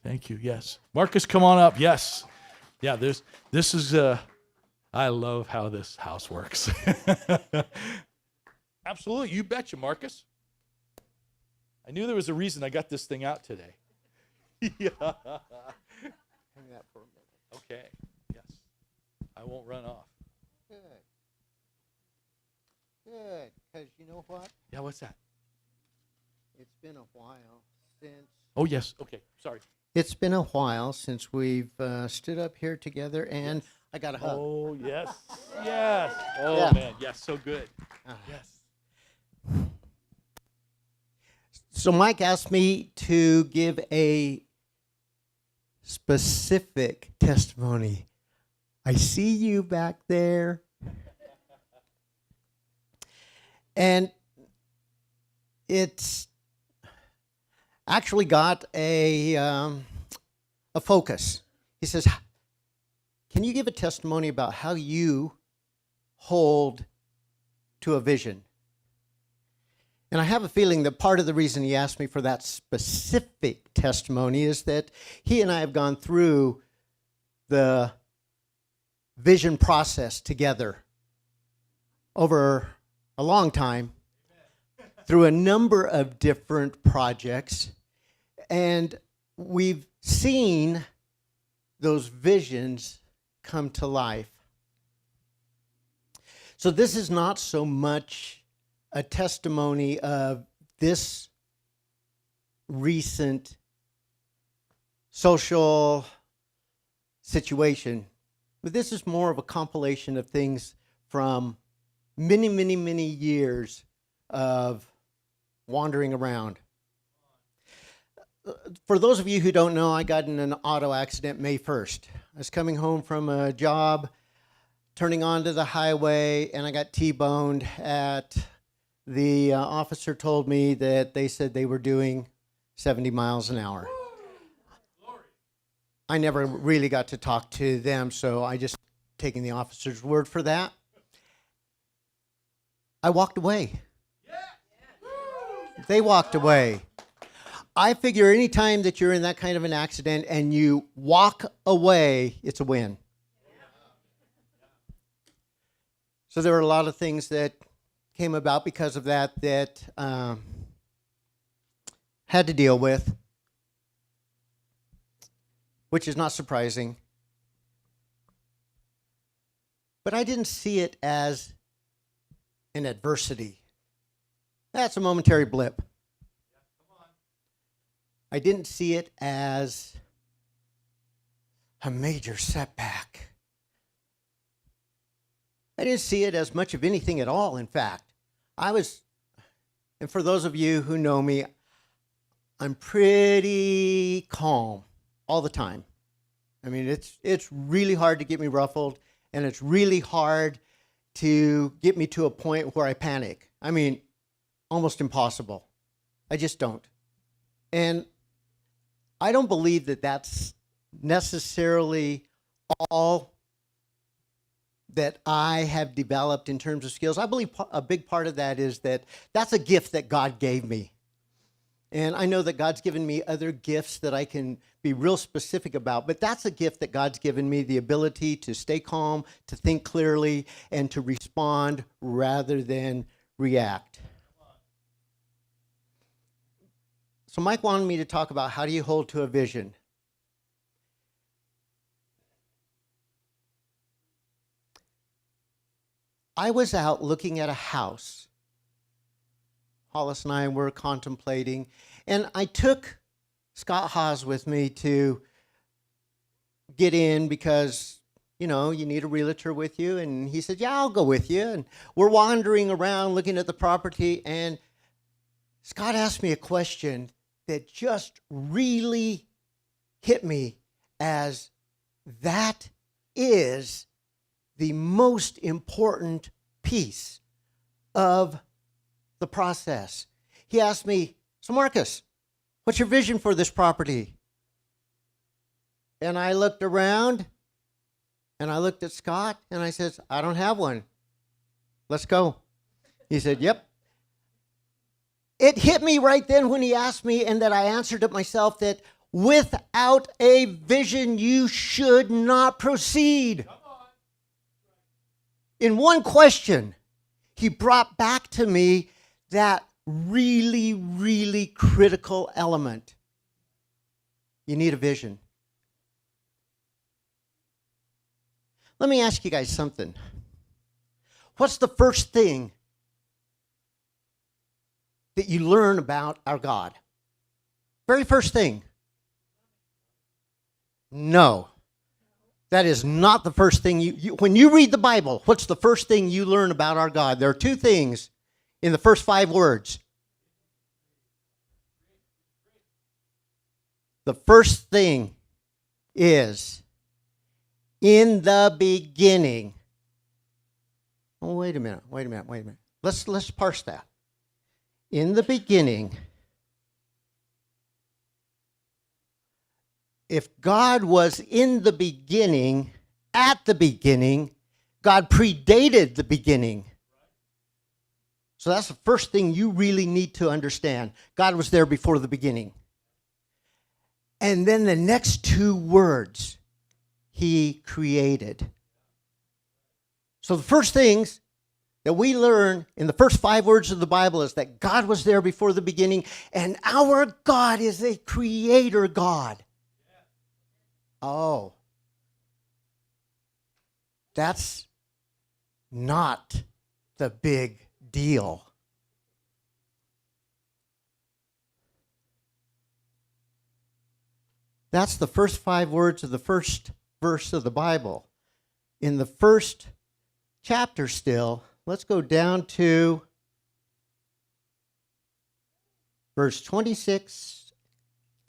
Thank you. Yes. Marcus, come on up. Yes. Yeah, this is I love how this house works. Absolutely. You betcha, Marcus. I knew there was a reason I got this thing out today. Yeah. Hang that for a minute. Okay. Yes. I won't run off. Good. Good. Because you know what? Yeah, what's that? It's been a while since... Oh, yes. Okay. Sorry. It's been a while since we've stood up here together, and Yes. I got a hug. Oh, yes. Yes. Oh, Yeah. man. Yes, so good. Yes. So Mike asked me to give a specific testimony. I see you back there. And it's actually got a focus. He says, can you give a testimony about how you hold to a vision? And I have a feeling that part of the reason he asked me for that specific testimony is that he and I have gone through the vision process together over a long time, through a number of different projects, and we've seen those visions come to life. So this is not so much a testimony of this recent social situation, but this is more of a compilation of things from many, many, many years of wandering around. For those of you who don't know, I got in an auto accident May 1st. I was coming home from a job, turning onto the highway, and I got T-boned at... The officer told me that they said they were doing 70 miles an hour. I never really got to talk to them, so I just taken the officer's word for that. I walked away. They walked away. I figure any time that you're in that kind of an accident and you walk away, it's a win. So there were a lot of things that came about because of that had to deal with, which is not surprising. But I didn't see it as an adversity. That's a momentary blip. I didn't see it as a major setback. I didn't see it as much of anything at all, in fact. And for those of you who know me, I'm pretty calm all the time. I mean, it's really hard to get me ruffled, and it's really hard to get me to a point where I panic. I mean, almost impossible. I just don't. And I don't believe that that's necessarily all that I have developed in terms of skills. I believe a big part of that is that that's a gift that God gave me. And I know that God's given me other gifts that I can be real specific about, but that's a gift that God's given me, the ability to stay calm, to think clearly, and to respond rather than react. So Mike wanted me to talk about how do you hold to a vision. I was out looking at a house. Hollis and I were contemplating, and I took Scott Haas with me to get in because, you know, you need a realtor with you. And he said, yeah, I'll go with you. And we're wandering around looking at the property, and Scott asked me a question that just really hit me as that is the most important piece of the process. He asked me, so Marcus, what's your vision for this property? And I looked around and I looked at Scott and I said, I don't have one. Let's go. He said, yep. It hit me right then when he asked me, and that I answered it myself, that Without a vision, you should not proceed. In one question, he brought back to me that really, really critical element. You need a vision. Let me ask you guys something. What's the first thing that you learn about our God? Very first thing. No. That is not the first thing when you read the Bible, what's the first thing you learn about our God? There are two things in the first 5 words. The first thing is, in the beginning. Oh, wait a minute. Let's parse that. In the beginning. If God was in the beginning, at the beginning, God predated the beginning. So that's the first thing you really need to understand. God was there before the beginning. And then the next 2 words, he created. So the first things that we learn in the first 5 words of the Bible is that God was there before the beginning, and our God is a creator God. Oh, that's not the big deal. That's the first 5 words of the first verse of the Bible. In the first chapter still, let's go down to verse 26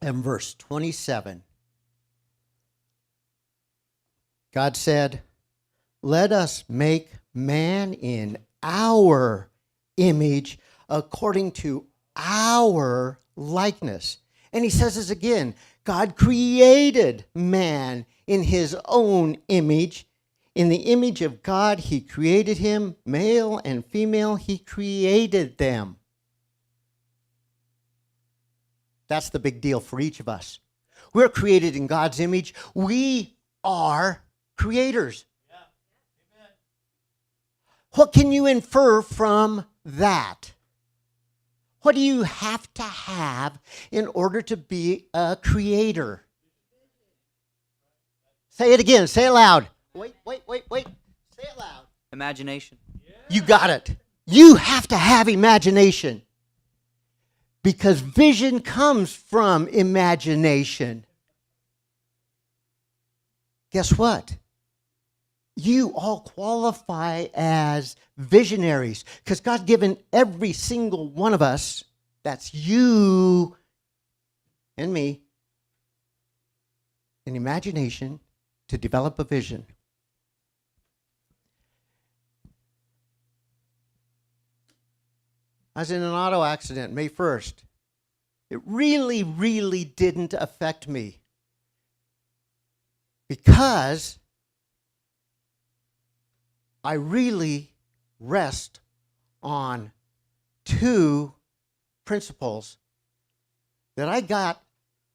and verse 27. God said, "Let us make man in our image according to our likeness." And he says this again, God created man in his own image. In the image of God, he created him, male and female, he created them. That's the big deal for each of us. We're created in God's image. We are creators. Yeah. Amen. What can you infer from that? What do you have to have in order to be a creator? Say it again. Say it loud. Wait. Say it loud. Imagination. You got it. You have to have imagination. Because vision comes from imagination. Guess what? You all qualify as visionaries because God's given every single one of us, that's you and me, an imagination to develop a vision. I was in an auto accident May 1st. It really, really didn't affect me because I really rest on 2 principles that I got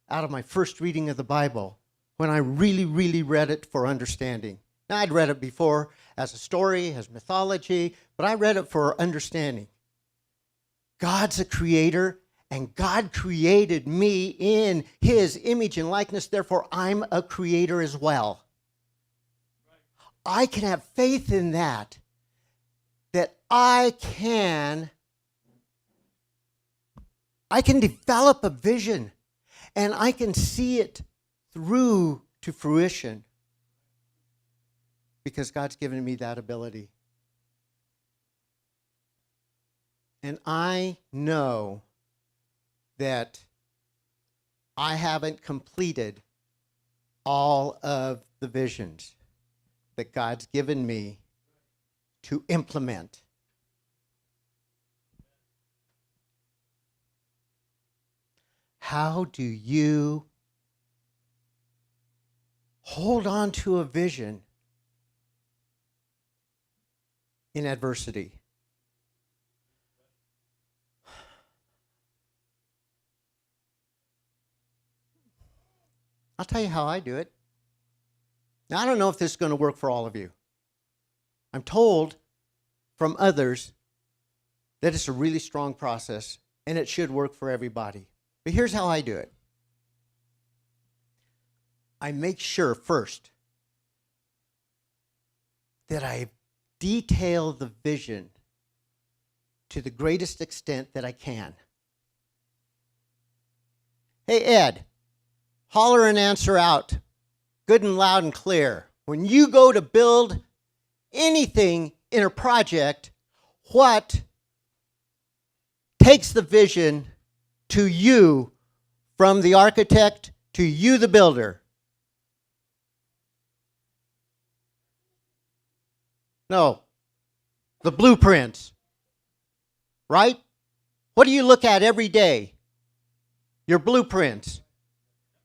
out of my first reading of the Bible when I really, really read it for understanding. Now, I'd read it before as a story, as mythology, but I read it for understanding. God's a creator, and God created me in his image and likeness, therefore I'm a creator as well. I can have faith in that I can develop a vision and I can see it through to fruition because God's given me that ability. And I know that I haven't completed all of the visions that God's given me to implement. How do you hold on to a vision in adversity? I'll tell you how I do it. Now, I don't know if this is going to work for all of you. I'm told from others that it's a really strong process and it should work for everybody. But here's how I do it. I make sure first that I detail the vision to the greatest extent that I can. Hey, Ed, holler an answer out, good and loud and clear. When you go to build anything in a project, what takes the vision to you from the architect to you, the builder? No, the blueprints, right? What do you look at every day? Your blueprints,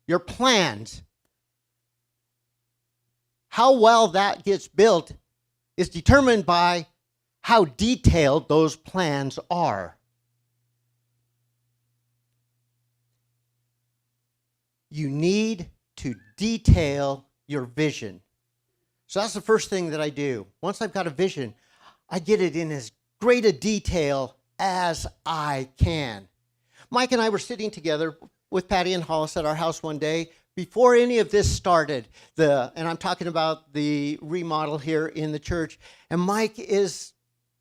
your plans. How well that gets built is determined by how detailed those plans are. You need to detail your vision. So that's the first thing that I do. Once I've got a vision, I get it in as great a detail as I can. Mike and I were sitting together with Patty and Hollis at our house one day before any of this started, and I'm talking about the remodel here in the church, and Mike is,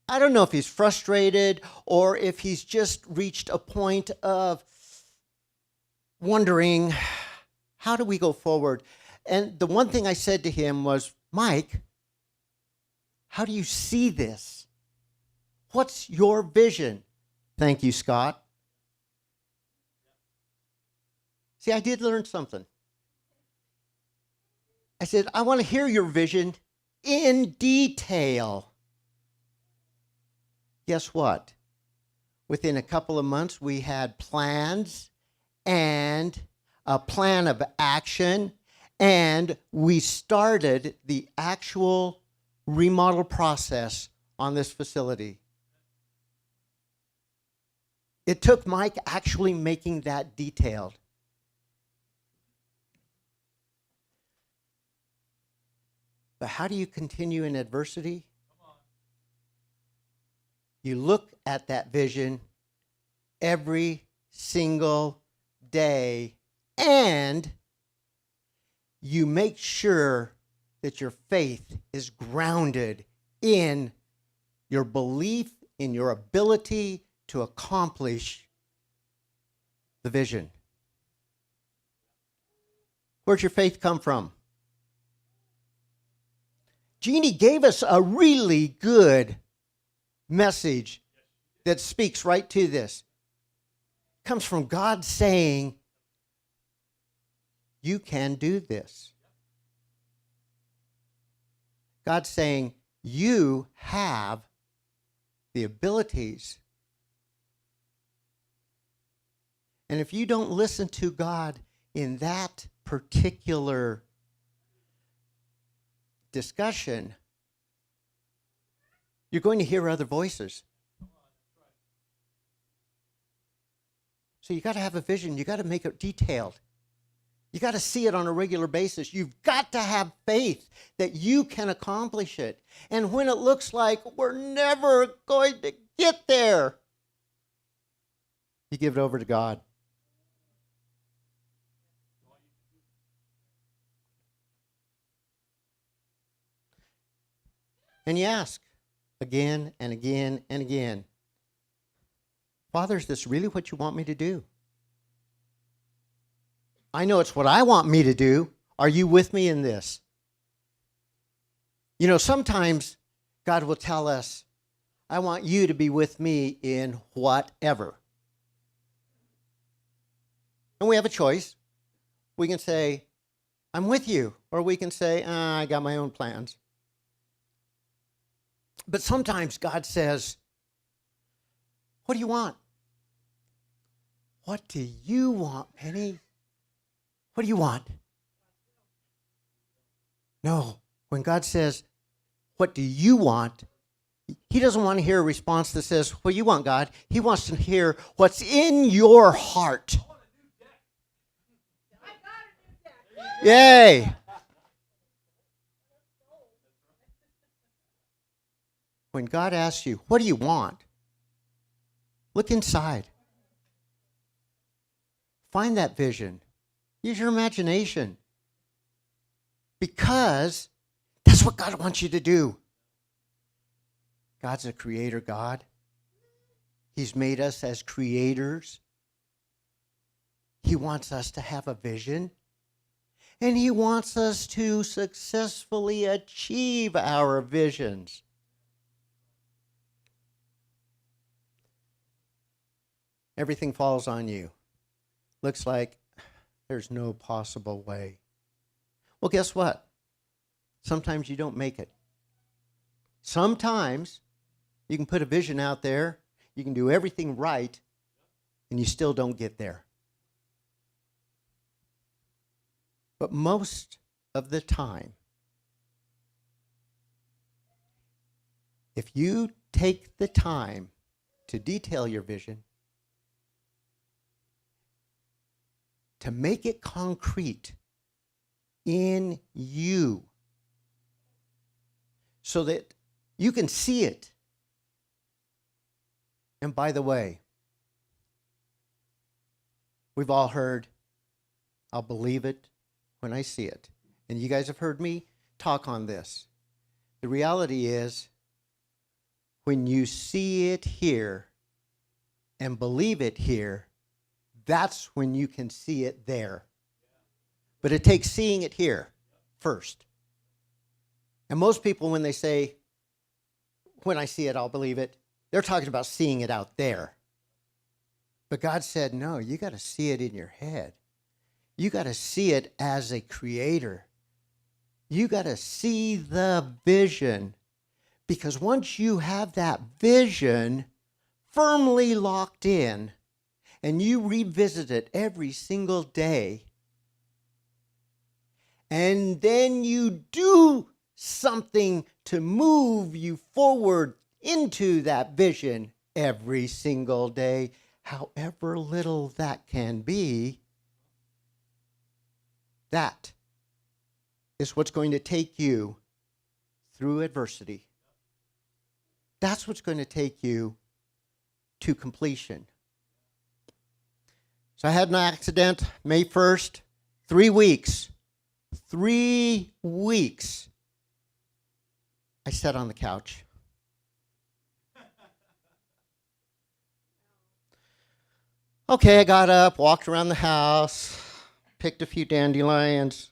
I don't know if he's frustrated or if he's just reached a point of wondering, how do we go forward? And the one thing I said to him was, Mike, how do you see this? What's your vision? Thank you, Scott. See, I did learn something. I said, I want to hear your vision in detail. Guess what? Within a couple of months, we had plans and a plan of action, and we started the actual remodel process on this facility. It took Mike actually making that detailed. But how do you continue in adversity? You look at that vision every single day, and you make sure that your faith is grounded in your belief in your ability to accomplish the vision. Where'd your faith come from? Jeannie gave us a really good message that speaks right to this. It comes from God saying, you can do this. God saying, you have the abilities. And if you don't listen to God in that particular discussion, you're going to hear other voices. So you got to have a vision. You got to make it detailed. You got to see it on a regular basis. You've got to have faith that you can accomplish it. And when it looks like we're never going to get there, you give it over to God. And you ask again and again and again, Father, is this really what you want me to do? I know it's what I want me to do. Are you with me in this? You know, sometimes God will tell us, I want you to be with me in whatever. And we have a choice. We can say, I'm with you. Or we can say, I got my own plans. But sometimes God says, what do you want? What do you want, Penny? What do you want? No. When God says, what do you want? He doesn't want to hear a response that says, what do you want, God? He wants to hear what's in your heart. Yay! When God asks you, what do you want? Look inside. Find that vision. Use your imagination. Because that's what God wants you to do. God's a creator God. He's made us as creators. He wants us to have a vision. And He wants us to successfully achieve our visions. Everything falls on you. Looks like there's no possible way. Well, guess what? Sometimes you don't make it. Sometimes you can put a vision out there, you can do everything right, and you still don't get there. But most of the time, if you take the time to detail your vision, to make it concrete in you so that you can see it. And by the way, we've all heard, I'll believe it when I see it. And you guys have heard me talk on this. The reality is, when you see it here and believe it here, that's when you can see it there. But it takes seeing it here first. And most people, when they say, when I see it, I'll believe it, they're talking about seeing it out there. But God said, no, you got to see it in your head. You got to see it as a creator. You got to see the vision. Because once you have that vision firmly locked in, and you revisit it every single day, and then you do something to move you forward into that vision every single day, however little that can be, that is what's going to take you through adversity. That's what's going to take you to completion. So I had an accident May 1st, 3 weeks. 3 weeks. I sat on the couch. Okay, I got up, walked around the house, picked a few dandelions,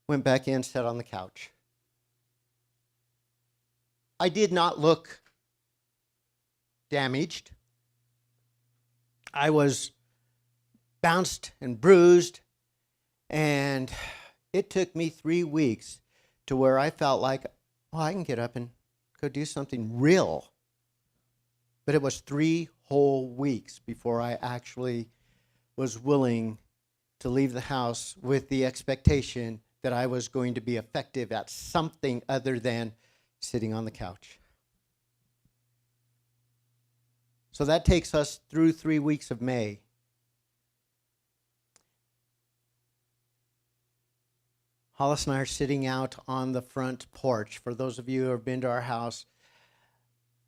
went back in, sat on the couch. I did not look damaged. I was bounced and bruised, and it took me 3 weeks to where I felt like, oh, I can get up and go do something real. But it was 3 whole weeks before I actually was willing to leave the house with the expectation that I was going to be effective at something other than sitting on the couch. So that takes us through 3 weeks of May. Hollis and I are sitting out on the front porch. For those of you who have been to our house,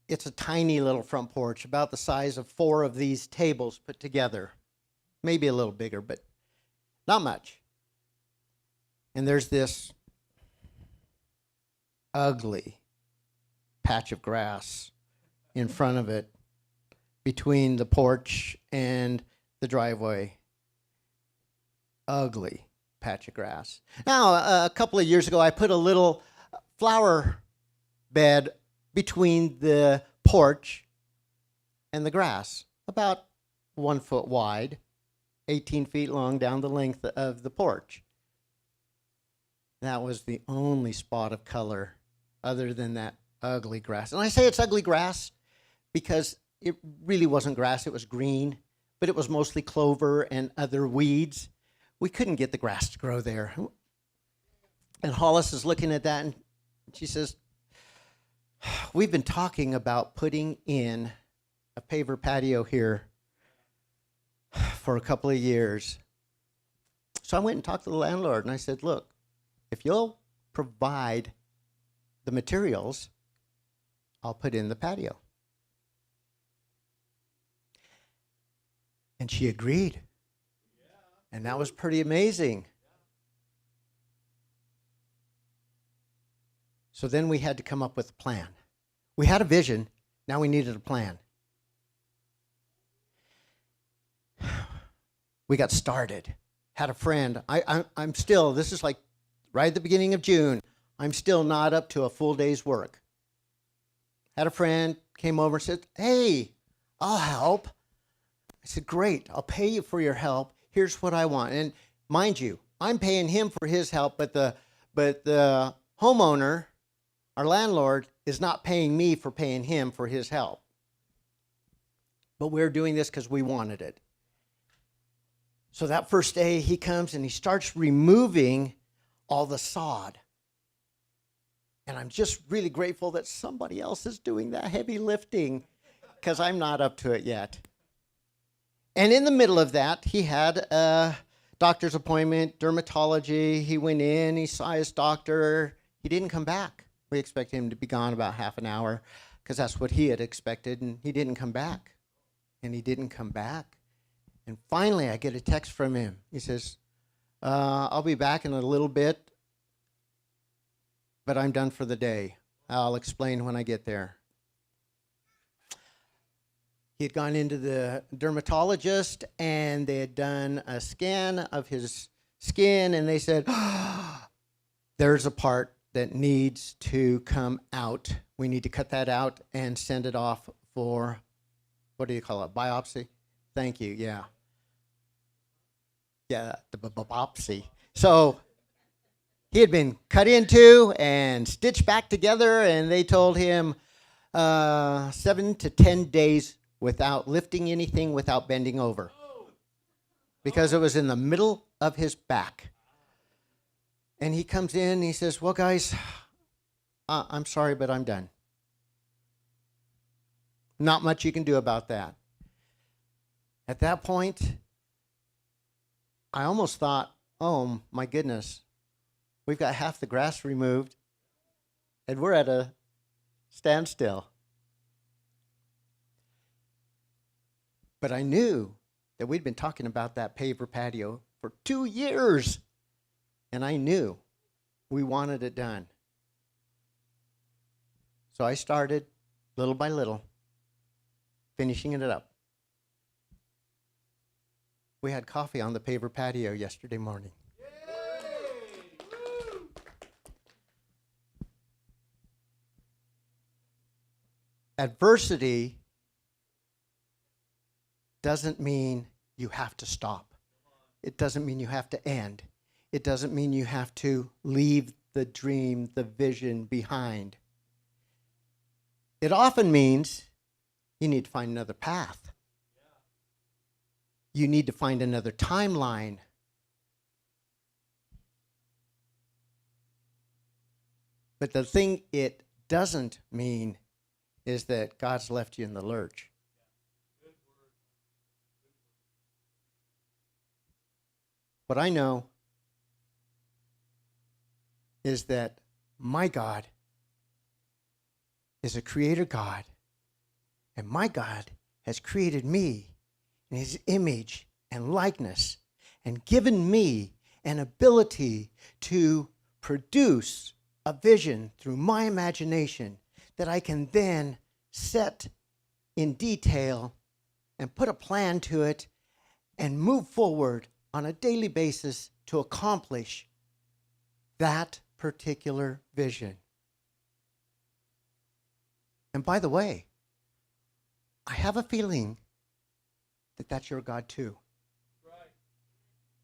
it's a tiny little front porch, about the size of 4 of these tables put together. Maybe a little bigger, but not much. And there's this ugly patch of grass in front of it, between the porch and the driveway. Ugly patch of grass. Now, a couple of years ago, I put a little flower bed between the porch and the grass, about 1 foot wide, 18 feet long down the length of the porch. That was the only spot of color other than that ugly grass. And I say it's ugly grass because it really wasn't grass, it was green, but it was mostly clover and other weeds. We couldn't get the grass to grow there. And Hollis is looking at that, and she says, we've been talking about putting in a paver patio here for a couple of years. So I went and talked to the landlord, and I said, look, if you'll provide the materials, I'll put in the patio. And she agreed. And that was pretty amazing. So then we had to come up with a plan. We had a vision. Now we needed a plan. We got started. Had a friend. I'm still, this is like right at the beginning of June. I'm still not up to a full day's work. Had a friend, came over and said, hey, I'll help. I said, great, I'll pay you for your help. Here's what I want. And mind you, I'm paying him for his help, but the homeowner, our landlord, is not paying me for paying him for his help. But we're doing this because we wanted it. So that first day, he comes and he starts removing all the sod. And I'm just really grateful that somebody else is doing that heavy lifting because I'm not up to it yet. And in the middle of that, he had a doctor's appointment, dermatology. He went in, he saw his doctor. He didn't come back. We expected him to be gone about half an hour because that's what he had expected, and he didn't come back. And he didn't come back. And finally, I get a text from him. He says, I'll be back in a little bit, but I'm done for the day. I'll explain when I get there. He had gone into the dermatologist, and they had done a scan of his skin, and they said, there's a part that needs to come out. We need to cut that out and send it off for, what do you call it, biopsy? Thank you, yeah. Yeah, the biopsy. So he had been cut into and stitched back together, and they told him 7 to 10 days without lifting anything, without bending over, because it was in the middle of his back. And he comes in and he says, well, guys, I'm sorry, but I'm done. Not much you can do about that. At that point, I almost thought, oh, my goodness, we've got half the grass removed, and we're at a standstill. But I knew that we'd been talking about that paver patio for 2 years, and I knew we wanted it done. So I started, little by little, finishing it up. We had coffee on the paver patio yesterday morning. Adversity doesn't mean you have to stop. It doesn't mean you have to end. It doesn't mean you have to leave the dream, the vision behind. It often means you need to find another path. You need to find another timeline. But the thing it doesn't mean is that God's left you in the lurch. What I know is that my God is a creator God, and my God has created me in his image and likeness and given me an ability to produce a vision through my imagination that I can then set in detail and put a plan to it and move forward on a daily basis to accomplish that particular vision. And by the way, I have a feeling that that's your God too. Right.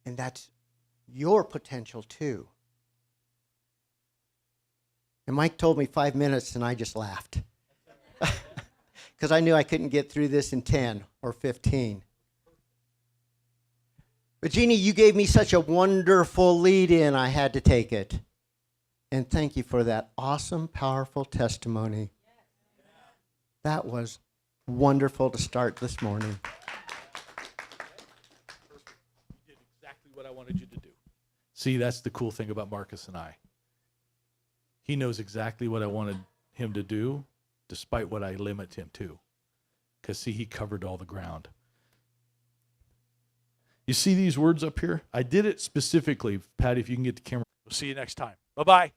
And that's your potential too. And Mike told me 5 minutes and I just laughed. Because I knew I couldn't get through this in 10 or 15. But Jeannie, you gave me such a wonderful lead in, I had to take it. And thank you for that awesome, powerful testimony. That was wonderful to start this morning. You did exactly what I wanted you to do. See, that's the cool thing about Marcus and I. He knows exactly what I wanted him to do, despite what I limit him to. Because, see, he covered all the ground. You see these words up here? I did it specifically. Patty, if you can get the camera. We'll see you next time. Bye-bye.